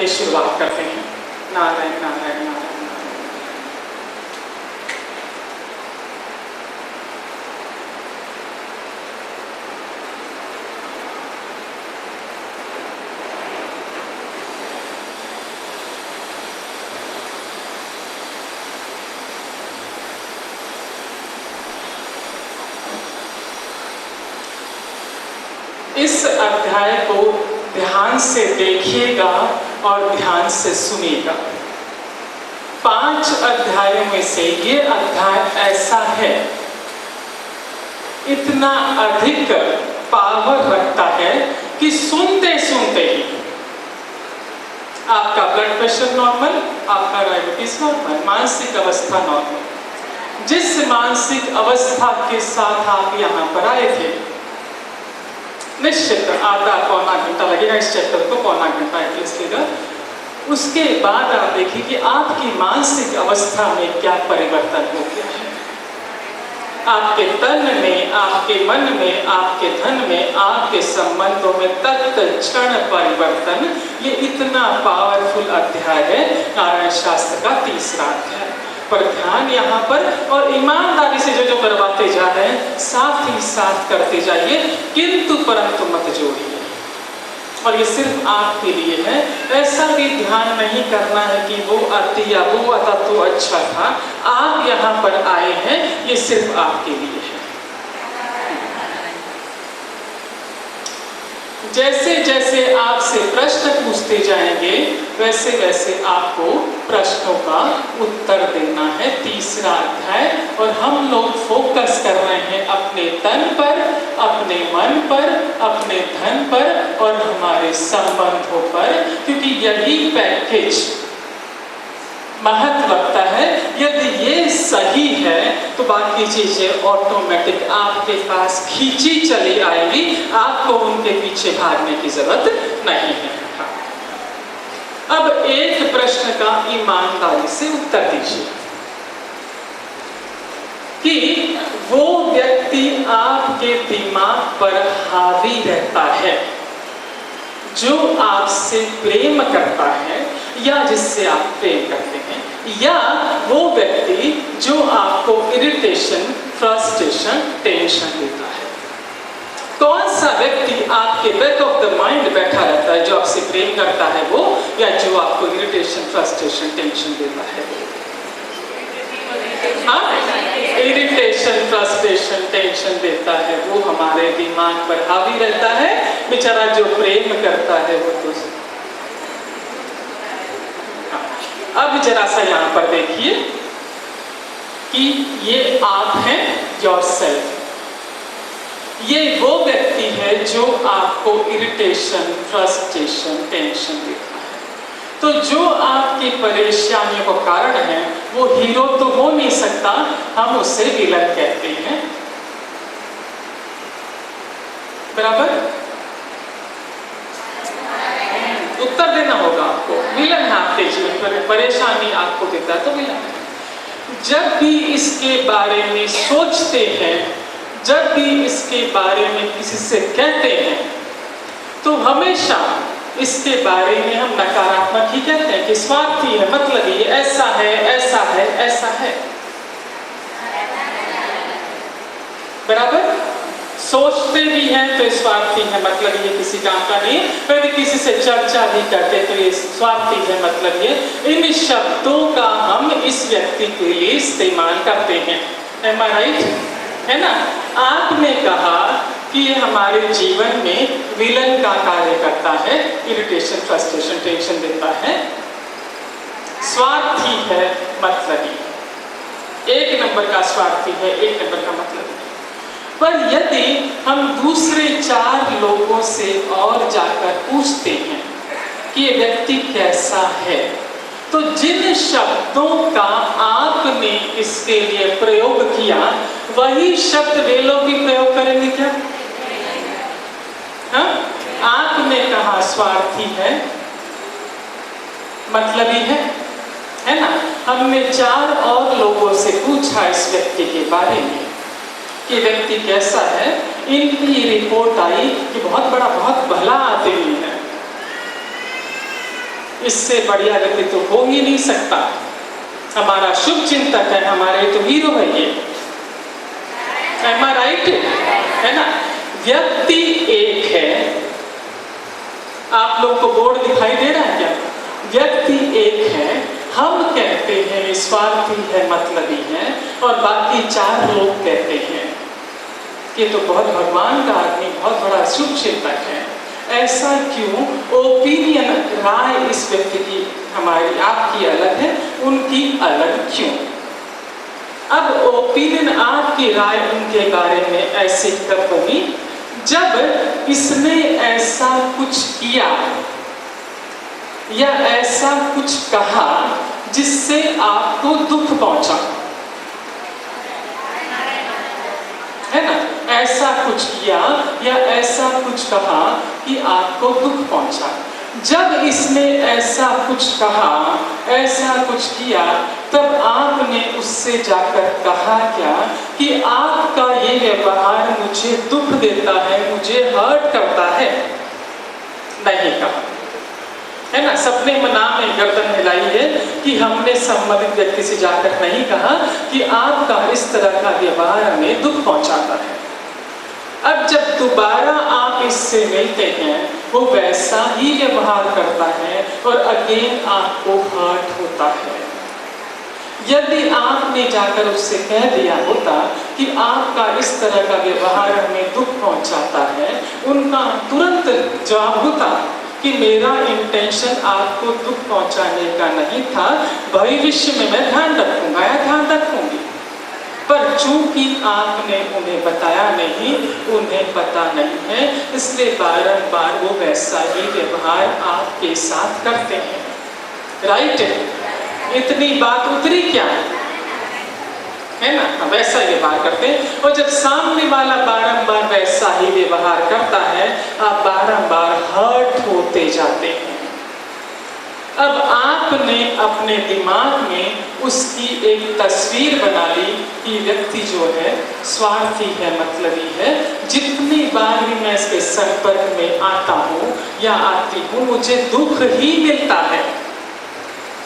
लिए शुरुआत करते हैं। नारायण नारायण नारायण। इस अध्याय को ध्यान से देखिएगा और ध्यान से सुनिएगा। 5 अध्यायों में से ये अध्याय ऐसा है, इतना अधिक पावर रखता है कि सुनते सुनते ही आपका ब्लड प्रेशर नॉर्मल, आपका डायबिटीज नॉर्मल, मानसिक अवस्था नॉर्मल। जिस मानसिक अवस्था के साथ आप यहाँ पर आए थे, निश्चित आधा पौना घंटा लगेगा इस चैप्टर को, पौना घंटा एटलीस्ट लेगा। उसके बाद आप देखिए कि आपकी मानसिक अवस्था में क्या परिवर्तन हो गया है। आपके तन में, आपके मन में, आपके धन में, आपके संबंधों में तत्क्षण परिवर्तन। ये इतना पावरफुल अध्याय है नारायण शास्त्र का 3रा अध्याय। पर ध्यान यहाँ पर और ईमानदारी से जो करवाते जा रहे हैं साथ ही साथ करते जाइए, किंतु परंतु मत जोड़िए। और ये सिर्फ आपके लिए है। ऐसा भी ध्यान नहीं करना है कि वो अति या वो अता तो अच्छा था। आप यहाँ पर आए हैं, ये सिर्फ आपके लिए है। जैसे जैसे आपसे प्रश्न पूछते जाएंगे वैसे वैसे आपको प्रश्नों का उत्तर देना है। 3रा अध्याय, और हम लोग फोकस कर रहे हैं अपने तन पर, अपने मन पर, अपने धन पर और हमारे संबंधों पर, क्योंकि यही पैकेज महत्व रखता है। यदि ये सही है तो बाकी चीजें ऑटोमेटिक आपके पास खींची चली आएगी, आपको उनके पीछे भागने की जरूरत नहीं है। अब एक प्रश्न का ईमानदारी से उत्तर दीजिए कि वो व्यक्ति आपके दिमाग पर हावी रहता है जो आपसे प्रेम करता है या जिससे आप प्रेम करते हैं, या वो व्यक्ति जो आपको इरिटेशन, फ्रस्ट्रेशन, टेंशन देता है। कौन सा व्यक्ति आपके बैक ऑफ द माइंड बैठा रहता है, जो आपसे प्रेम करता है वो, या जो आपको इरिटेशन, फ्रस्ट्रेशन, टेंशन देता है? इरिटेशन, फ्रस्ट्रेशन, टेंशन देता है वो हमारे दिमाग पर हावी रहता है। बेचारा जो प्रेम करता है वो तो। अब जरा सा यहाँ पर देखिए कि ये आप हैं, योरसेल्फ। ये वो व्यक्ति है जो आपको इरिटेशन, फ्रस्ट्रेशन, टेंशन देता है। तो जो आपकी परेशानियों का कारण है वो हीरो तो हो नहीं सकता, हम उसे विलन कहते हैं। बराबर? उत्तर देना होगा आपको। विलन है आपके जीवन पर, परेशानी आपको देता है तो विलन है। जब भी इसके बारे में सोचते हैं, जब भी इसके बारे में किसी से कहते हैं, तो हमेशा इसके बारे में हम नकारात्मक ही कहते हैं कि स्वार्थी है, मतलब ये ऐसा है, ऐसा है, ऐसा है। बराबर? सोचते भी हैं तो स्वार्थी है, मतलब ये किसी काम का नहीं। यदि किसी से चर्चा भी करते तो ये स्वार्थी है, मतलब ये। इन शब्दों का हम इस व्यक्ति के लिए इस्तेमाल करते हैं। Am I right? है ना? आपने कहा कि ये हमारे जीवन में विलन का कार्य करता है, इरिटेशन, फ्रस्ट्रेशन, टेंशन देता है, स्वार्थी है, मतलब एक नंबर का स्वार्थी है, एक नंबर का मतलब। पर यदि हम दूसरे 4 लोगों से और जाकर पूछते हैं कि ये व्यक्ति कैसा है, तो जिन शब्दों का आपने इसके लिए प्रयोग किया वही शब्द वे लोग भी प्रयोग करेंगे क्या? हाँ? आपने कहा स्वार्थी है, मतलबी है ना? हमने 4 और लोगों से पूछा इस व्यक्ति के बारे में कि व्यक्ति कैसा है। इनकी रिपोर्ट आई कि बहुत बड़ा, बहुत भला आदमी है। इससे बढ़िया व्यक्ति तो हो ही नहीं सकता। हमारा शुभ चिंतक है, हमारे तो हीरो है ये। Am I right? है ना? व्यक्ति एक है। आप लोग को बोर्ड दिखाई दे रहा है क्या? व्यक्ति एक है, हम कहते हैं स्वार्थी है, मतलबी है, और बाकी 4 लोग कहते हैं कि तो बहुत भगवान का आदमी, बहुत बड़ा शुभ चिंतक है। ऐसा क्यों? ओपिनियन, राय इस व्यक्ति की हमारी आपकी अलग है, उनकी अलग क्यों? अब ओपिनियन आपकी राय उनके बारे में ऐसे कब बनी जब इसने ऐसा कुछ किया या ऐसा कुछ कहा जिससे आपको दुख पहुंचा, है ना? ऐसा कुछ किया या ऐसा कुछ कहा कि आपको दुख पहुंचा। जब इसने ऐसा कुछ कहा, ऐसा कुछ किया, तब आपने उससे जाकर कहा क्या कि आपका ये व्यवहार मुझे दुख देता है, मुझे हर्ट करता है? नहीं कहा, है ना? सबने मना में गर्दन हिलाई है कि हमने संबंधित व्यक्ति से जाकर नहीं कहा कि आपका इस तरह का व्यवहार हमें दुख पहुंचाता है। अब जब दोबारा आप इससे मिलते हैं, वो वैसा ही व्यवहार करता है और अगेन आपको हर्ट होता है। यदि आपने जाकर उससे कह दिया होता कि आपका इस तरह का व्यवहार हमें दुख पहुंचाता है, उनका तुरंत जवाब होता कि मेरा इंटेंशन आपको दुख पहुंचाने का नहीं था, भविष्य में मैं ध्यान रखूंगा या ध्यान रखूंगी। पर चूंकि आपने उन्हें बताया नहीं, उन्हें पता नहीं है, इसलिए बारंबार वो वैसा ही व्यवहार आपके साथ करते हैं। राइट? इतनी बात उतरी क्या? है ना? वैसा ही व्यवहार करते हैं। और जब सामने वाला बारंबार वैसा ही व्यवहार करता है, आप बारंबार हर्ट होते जाते हैं। अब आपने अपने दिमाग में उसकी एक तस्वीर बना ली कि व्यक्ति जो है स्वार्थी है, मतलबी है। जितनी बार भी मैं इसके संपर्क में आता हूँ या आती हूँ, मुझे दुख ही मिलता है,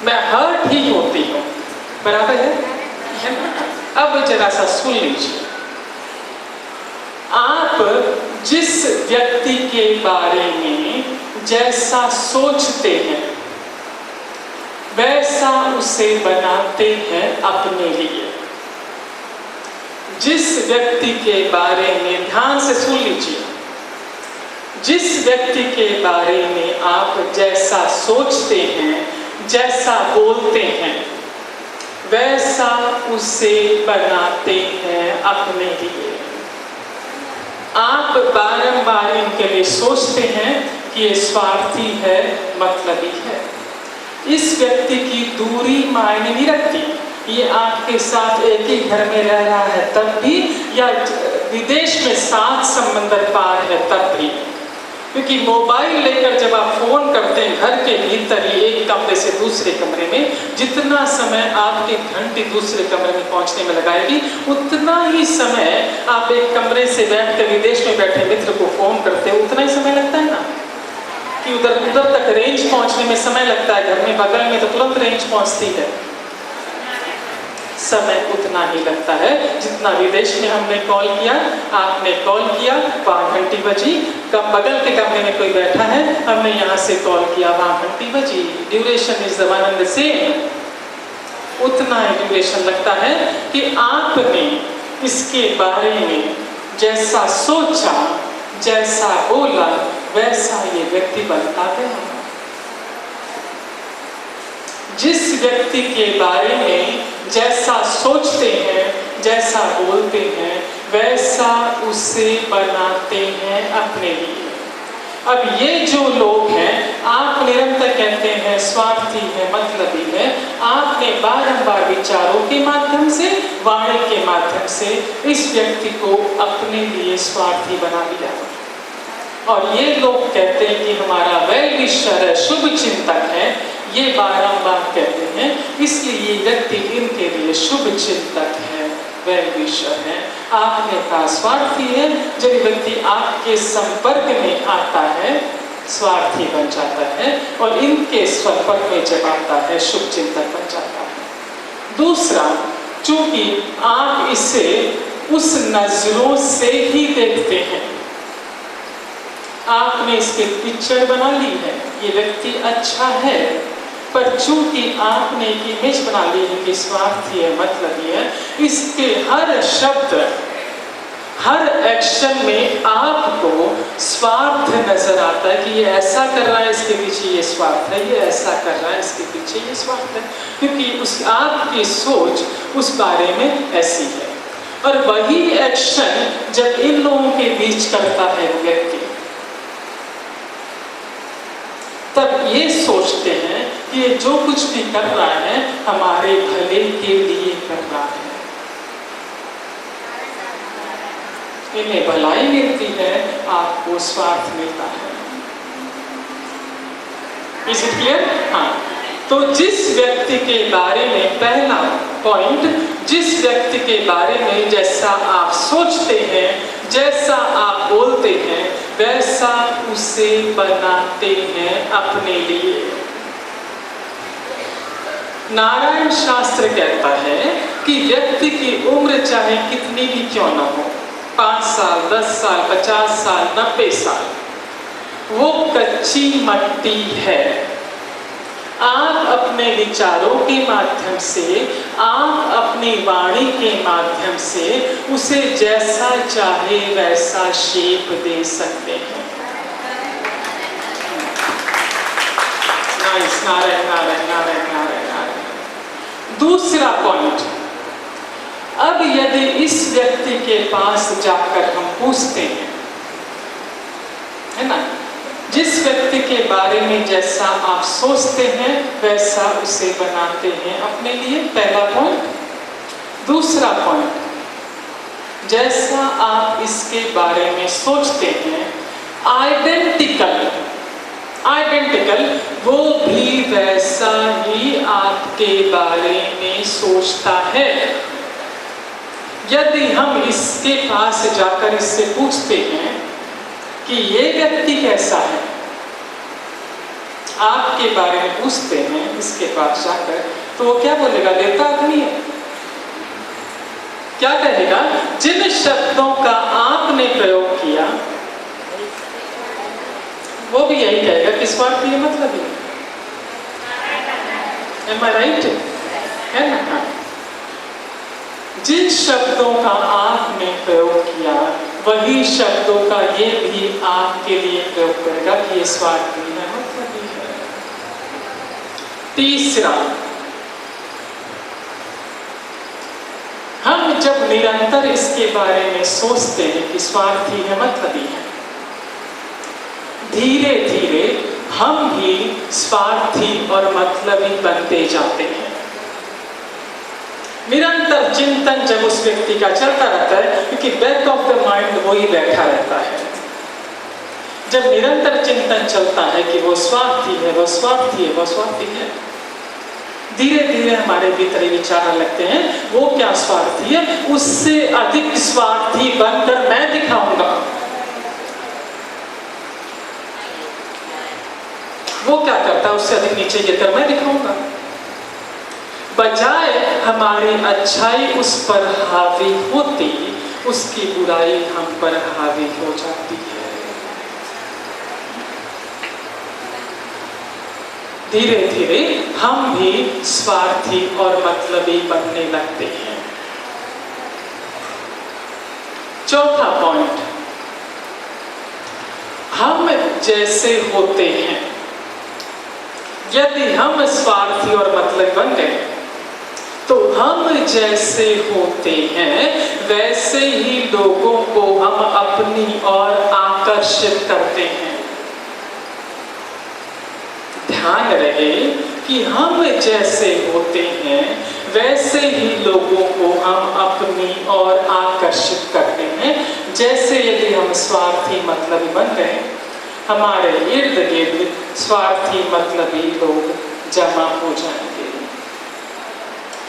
मैं हर्ट ही होती हूँ। बराबर है ना? अब जरा सा सुन लीजिए। आप जिस व्यक्ति के बारे में जैसा सोचते हैं, वैसा उसे बनाते हैं अपने लिए। जिस व्यक्ति के बारे में, ध्यान से सुन लीजिए, जिस व्यक्ति के बारे में आप जैसा सोचते हैं, जैसा बोलते हैं, वैसा उसे बनाते हैं अपने लिए। आप बारंबार इनके लिए सोचते हैं कि ये स्वार्थी है, मतलबी है। इस व्यक्ति की दूरी मायने नहीं रखती। ये आपके साथ एक ही घर में रह रहा है तब भी, या विदेश में 7 समंदर पार है तब भी। क्योंकि मोबाइल लेकर जब आप फोन करते हैं, घर के भीतर ही एक कमरे से दूसरे कमरे में, जितना समय आपके घंटे दूसरे कमरे में पहुंचने में लगाएगी, उतना ही समय आप एक कमरे से बैठकर विदेश में बैठे मित्र को फोन करते हो, उतना ही समय लगता है ना? कि उधर तक रेंज पहुंचने में समय लगता है, घर में बगल में तो तुरंत रेंज पहुंचती है। समय उतना ही लगता है जितना विदेश में हमने कॉल किया, आपने कॉल किया, वहां घंटी बजी, कब बगल के कमरे में कोई बैठा है, हमने यहाँ से कॉल किया, वहां घंटी बजी। Duration is the one and the same. उतना ही ड्यूरेशन लगता है कि आपने इसके बारे में जैसा सोचा, जैसा बोला, वैसा ये व्यक्ति बनता गया। जिस व्यक्ति के बारे में जैसा सोचते हैं, जैसा बोलते हैं, वैसा उसे बनाते हैं अपने लिए। अब ये जो लोग हैं, आप निरंतर कहते हैं स्वार्थी है, मतलबी है, आपने बारंबार विचारों के माध्यम से, वाणी के माध्यम से इस व्यक्ति को अपने लिए स्वार्थी बना दिया। और ये लोग कहते हैं कि हमारा वेल विशर है, शुभ चिंतक है, ये बारंबार कहते हैं, इसलिए ये व्यक्ति इनके लिए शुभ चिंतक है, वेल विशर है। आपने कहा स्वार्थी है। जब व्यक्ति आपके संपर्क में आता है, स्वार्थी बन जाता है और इनके संपर्क में जब आता है शुभ चिंतक बन जाता है। दूसरा, चूंकि आप इसे उस नजरों से ही देखते हैं, आपने इसकी पिक्चर बना ली है, ये व्यक्ति अच्छा है, पर चूंकि आपने एक इमेज बना ली है कि स्वार्थी है, मतलब ये है, इसके हर शब्द हर एक्शन में आपको स्वार्थ नजर आता है कि ये ऐसा कर रहा है, इसके पीछे ये स्वार्थ है, ये ऐसा कर रहा है, इसके पीछे ये स्वार्थ है, क्योंकि उस आपकी सोच उस बारे में ऐसी है। और वही एक्शन जब इन लोगों के बीच करता है व्यक्ति, तब ये सोचते हैं कि ये जो कुछ भी कर रहा है हमारे भले के लिए कर रहा है, इन्हें भलाई मिलती है, आपको स्वार्थ मिलता है। Is it clear? हाँ। तो जिस व्यक्ति के बारे में, पहला पॉइंट, जिस व्यक्ति के बारे में जैसा आप सोचते हैं, जैसा आप बोलते हैं, वैसा उसे बनाते हैं अपने लिए। नारायण शास्त्र कहता है कि व्यक्ति की उम्र चाहे कितनी भी क्यों न हो, 5 साल, 10 साल, 50 साल, 90 साल, वो कच्ची मट्टी है। आप अपने विचारों के माध्यम से, आप अपनी वाणी के माध्यम से उसे जैसा चाहे वैसा शेप दे सकते हैं। नारायण नारायण नारायण नारायण नारायण। दूसरा पॉइंट, अब यदि इस व्यक्ति के पास जाकर हम पूछते हैं, है ना, जिस व्यक्ति के बारे में जैसा आप सोचते हैं वैसा उसे बनाते हैं अपने लिए, पहला पॉइंट। दूसरा पॉइंट, जैसा आप इसके बारे में सोचते हैं आइडेंटिकल, वो भी वैसा ही आपके बारे में सोचता है। यदि हम इसके पास जाकर इससे पूछते हैं कि ये व्यक्ति कैसा है, आपके बारे में पूछते हैं इसके पास जाकर, तो वो क्या बोलेगा? देवता आदमी है। क्या कहेगा? जिन शब्दों का आपने प्रयोग किया वो भी यही कहेगा कि स्वार्थ ये मतलब है। Am I right? है ना? जिन शब्दों का आपने प्रयोग किया वही शब्दों का ये भी आपके लिए प्रयोग करेगा कि ये स्वार्थी है, मतलब ही है। तीसरा, हम जब निरंतर इसके बारे में सोचते हैं कि स्वार्थी है, मतलब ही है, धीरे धीरे हम भी स्वार्थी और मतलबी बनते जाते हैं। निरंतर चिंतन जब उस व्यक्ति का चलता रहता है, क्योंकि बैक ऑफ द माइंड वही बैठा रहता है, जब निरंतर चिंतन चलता है कि वो स्वार्थी है, वो स्वार्थी है, वो स्वार्थी है, धीरे धीरे हमारे भीतर विचार लगते हैं वो क्या स्वार्थी है, उससे अधिक स्वार्थी बनकर मैं दिखाऊंगा। वो क्या करता है, उससे अधिक नीचे गिरकर मैं दिखाऊंगा। बजाय हमारी अच्छाई उस पर हावी होती, उसकी बुराई हम पर हावी हो जाती है। धीरे धीरे हम भी स्वार्थी और मतलबी बनने लगते हैं। चौथा पॉइंट, हम जैसे होते हैं, यदि हम स्वार्थी और मतलबी बन गए तो हम जैसे होते हैं वैसे ही लोगों को हम अपनी ओर आकर्षित करते हैं। ध्यान रहे कि हम जैसे होते हैं वैसे ही लोगों को हम अपनी ओर आकर्षित करते हैं। जैसे यदि हम स्वार्थी मतलबी बन गए, हमारे इर्द गिर्द स्वार्थी मतलबी लोग जमा हो जाएंगे।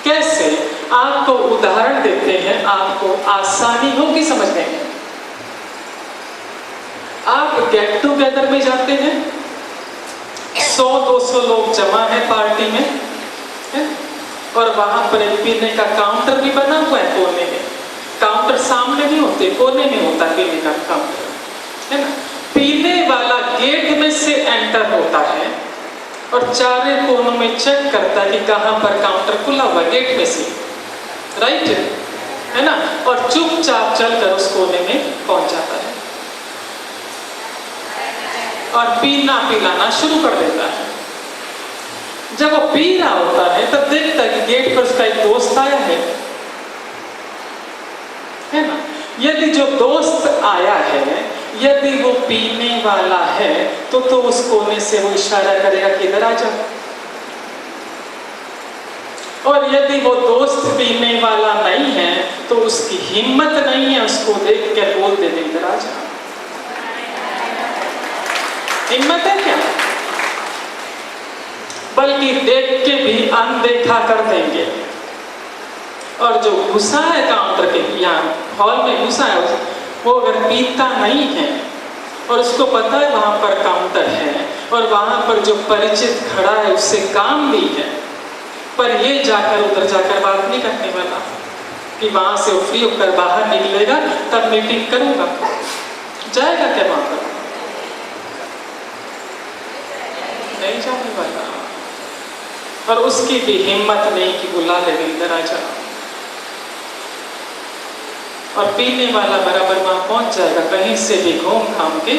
कैसे? आपको उदाहरण देते हैं, आपको आसानी होगी समझने में। आप गेट टुगेदर में जाते हैं, 100-200 लोग जमा है पार्टी में, है? और वहां पर एक पीने का काउंटर भी बना हुआ है कोने में। काउंटर सामने नहीं होते, कोने में होता है पीने का काउंटर, है ना। पीने वाला गेट में से एंटर होता है और चारे कोनों में चेक करता है कि कहां पर काउंटर खुला हुआ, गेट में से, राइट, है ना, और चुपचाप चलकर उस कोने में पहुंच जाता है और पीना पिलाना शुरू कर देता है। जब वो पी रहा होता है तब देखता है कि गेट पर उसका एक दोस्त आया है ना। यदि जो दोस्त आया है, यदि वो पीने वाला है तो उस कोने से वो इशारा करेगा कि इधर आ जा। और यदि वो दोस्त पीने वाला नहीं है तो उसकी हिम्मत नहीं है उसको देख के बोल देने इधर आ जा। हिम्मत है क्या? बल्कि देख के भी अनदेखा कर देंगे। और जो घुसा है काउंटर के यहाँ हॉल में घुसा है, वो अगर पीता नहीं है और उसको पता है वहां पर काउंटर है और वहां पर जो परिचित खड़ा है उससे काम भी है, पर ये जाकर उधर जाकर बात नहीं करने वाला कि वहां से फ्री होकर बाहर निकलेगा तब मीटिंग करूंगा, जाएगा क्या वहां पर? नहीं जाने वाला। और उसकी भी हिम्मत नहीं कि बुला ले इधर आ जा। और पीने वाला बराबर वहां पहुंच जाएगा कहीं से भी घूम घाम के।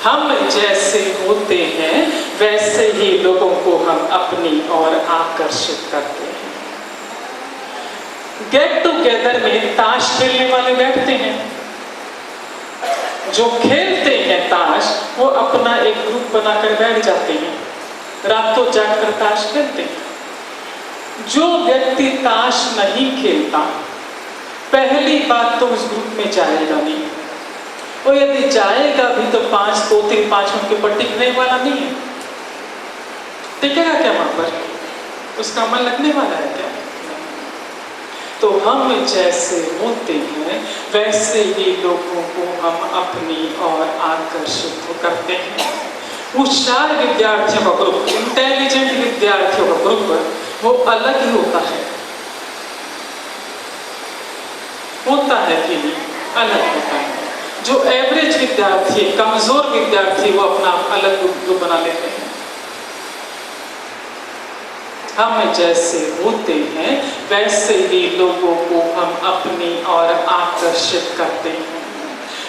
हम जैसे होते हैं वैसे ही लोगों को हम अपनी ओर आकर्षित करते हैं। गेट टुगेदर में ताश खेलने वाले बैठते हैं, जो खेलते हैं ताश वो अपना एक ग्रुप बनाकर बैठ जाते हैं, रातों जागकर ताश खेलते हैं। जो व्यक्ति ताश नहीं खेलता पहली बात तो उस ग्रुप में जाएगा नहीं, और यदि जाएगा भी तो 2-3-5 मिनट के ऊपर टिकने वाला नहीं है। टिकेगा क्या वहां पर? उसका मन लगने वाला है क्या? तो हम जैसे होते हैं वैसे ही लोगों को हम अपनी ओर आकर्षित करते हैं। होशियार विद्यार्थियों का ग्रुप, इंटेलिजेंट विद्यार्थियों का ग्रुप वो अलग ही होता है कि नहीं? अलग होता है। जो एवरेज विद्यार्थी, कमजोर विद्यार्थी, वो अपना अलग ग्रुप बना लेते हैं। हम जैसे होते हैं वैसे ही लोगों को हम अपनी ओर आकर्षित करते हैं।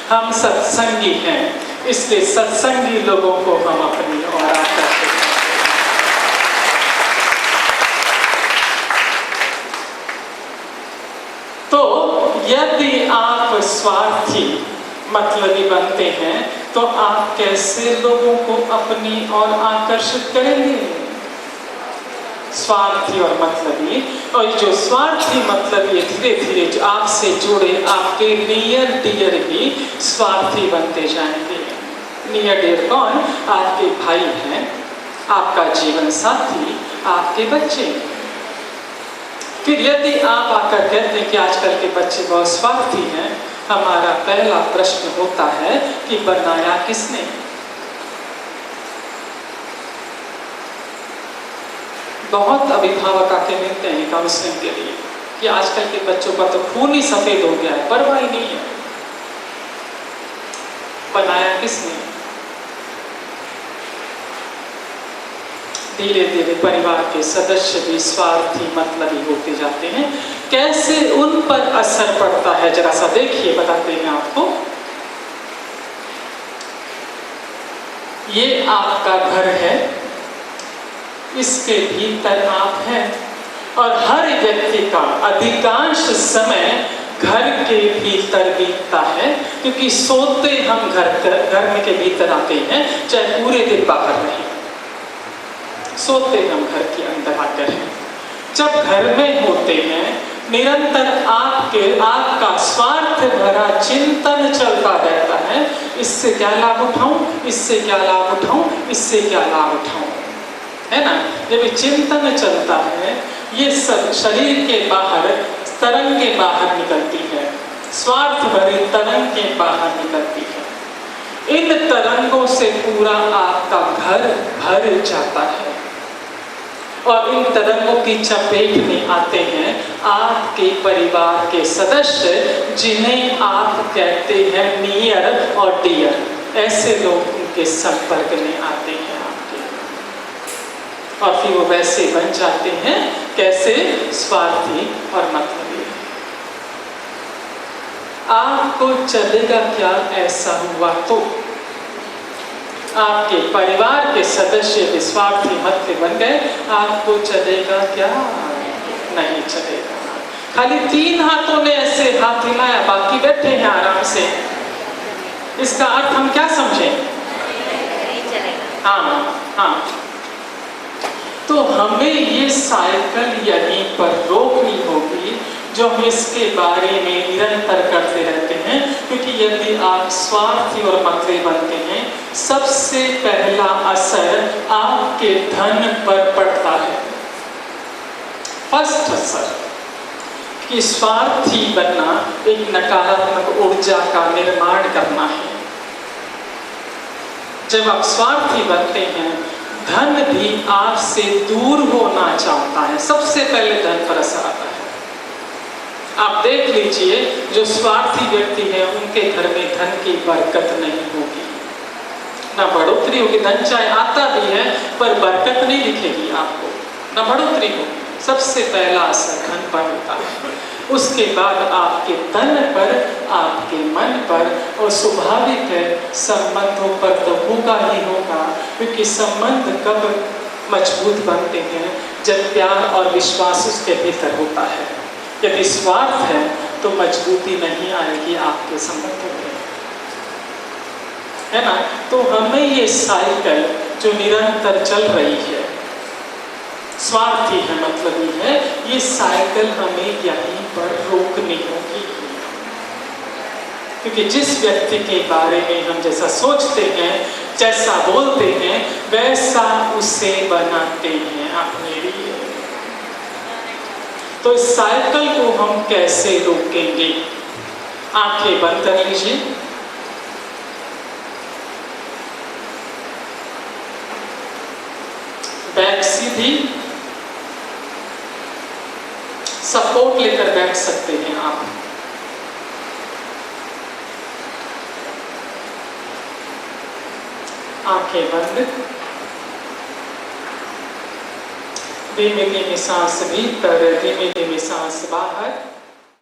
हम सत्संगी हैं इसलिए सत्संगी लोगों को हम अपनी ओर आकर्षित करते हैं। तो यदि आप स्वार्थी मतलबी बनते हैं तो आप कैसे लोगों को अपनी ओर आकर्षित करेंगे? स्वार्थी और मतलबी, और जो स्वार्थी मतलबी धीरे धीरे जो आपसे जुड़े आपके नियर डियर भी स्वार्थी बनते जाएंगे। नियर डियर कौन? आपके भाई हैं, आपका जीवन साथी, आपके बच्चे। फिर यदि आप आकर कहते हैं कि आजकल के बच्चे बहुत स्वार्थी हैं, हमारा पहला प्रश्न होता है कि बनाया किसने? बहुत अभिभावक आके मिलते हैं काउंसलिंग के लिए कि आजकल के बच्चों का तो खून ही सफेद हो गया है, परवाह ही नहीं है। बनाया किसने? धीरे धीरे परिवार के सदस्य भी स्वार्थी मतलबी होते जाते हैं। कैसे उन पर असर पड़ता है जरा सा देखिए, बताते हैं आपको। ये आपका घर है, इसके भीतर आप हैं, और हर व्यक्ति का अधिकांश समय घर के भीतर बीतता है, क्योंकि सोते हम घर में के भीतर आते हैं, चाहे पूरे दिन बाहर रहें, सोते हम घर के अंदर आकर हैं। जब घर में होते हैं निरंतर आपका स्वार्थ भरा चिंतन चलता रहता है, इससे क्या लाभ उठाऊं, इससे क्या लाभ उठाऊं, इससे क्या लाभ उठाऊं, है ना। जब चिंतन चलता है ये सब शरीर के बाहर तरंगे बाहर निकलती है, स्वार्थ भरी तरंगे बाहर निकलती है। इन तरंगों से पूरा आपका घर भर जाता है और इन तरंगों की चपेट में आते हैं आपके परिवार के सदस्य, जिन्हें आप कहते हैं नियर और डियर। ऐसे लोग उनके संपर्क में आते हैं आपके, और फिर वो वैसे बन जाते हैं कैसे? स्वार्थी और मतलबी। आपको चलेगा क्या ऐसा हुआ तो? आपके परिवार के सदस्य विस्वार्थी मतलबी बन गए, आपको चलेगा क्या? नहीं चलेगा। खाली 3 हाथों ने ऐसे हाथ हिलाया, बाकी बैठे हैं आराम से। इसका अर्थ हम क्या समझें? हाँ। तो हमें ये साइकिल यहीं पर रोकनी होगी, जो हम इसके बारे में निरंतर करते रहते हैं। क्योंकि यदि आप स्वार्थी और मतलबी बनते हैं, सबसे पहला असर आपके धन पर पड़ता है। फर्स्ट असर कि स्वार्थी बनना एक नकारात्मक ऊर्जा का निर्माण करना है। जब आप स्वार्थी बनते हैं, धन भी आपसे दूर होना चाहता है। सबसे पहले धन पर असर आता है। आप देख लीजिए, जो स्वार्थी व्यक्ति है उनके घर में धन की बरकत नहीं होगी, ना बढ़ोतरी होगी। धन चाहे आता भी है पर बरकत नहीं दिखेगी आपको, ना बढ़ोतरी होगी। सबसे पहला असर धन पर होता है। उसके बाद आपके तन पर, आपके मन पर, और स्वाभाविक है संबंधों पर तो होगा ही होगा। क्योंकि संबंध कब मजबूत बनते हैं? जब प्यार और विश्वास उसके भीतर होता है। यदि स्वार्थ है तो मजबूती नहीं आएगी आपके संबंधों में, है ना? तो हमें ये साइकिल जो निरंतर चल रही है, स्वार्थी है मतलबी है, ये साइकिल हमें यहीं पर रोकनी होगी। क्योंकि जिस व्यक्ति के बारे में हम जैसा सोचते हैं, जैसा बोलते हैं, वैसा उसे बनाते हैं अपने लिए। तो इस साइकिल को हम कैसे रोकेंगे? आंखें बंद कर लीजिए। बैक सीधी, सपोर्ट लेकर बैठ सकते हैं आप। आंखें बंद, धीमे धीमे सांस भीतर, धीमे धीमे सांस बाहर।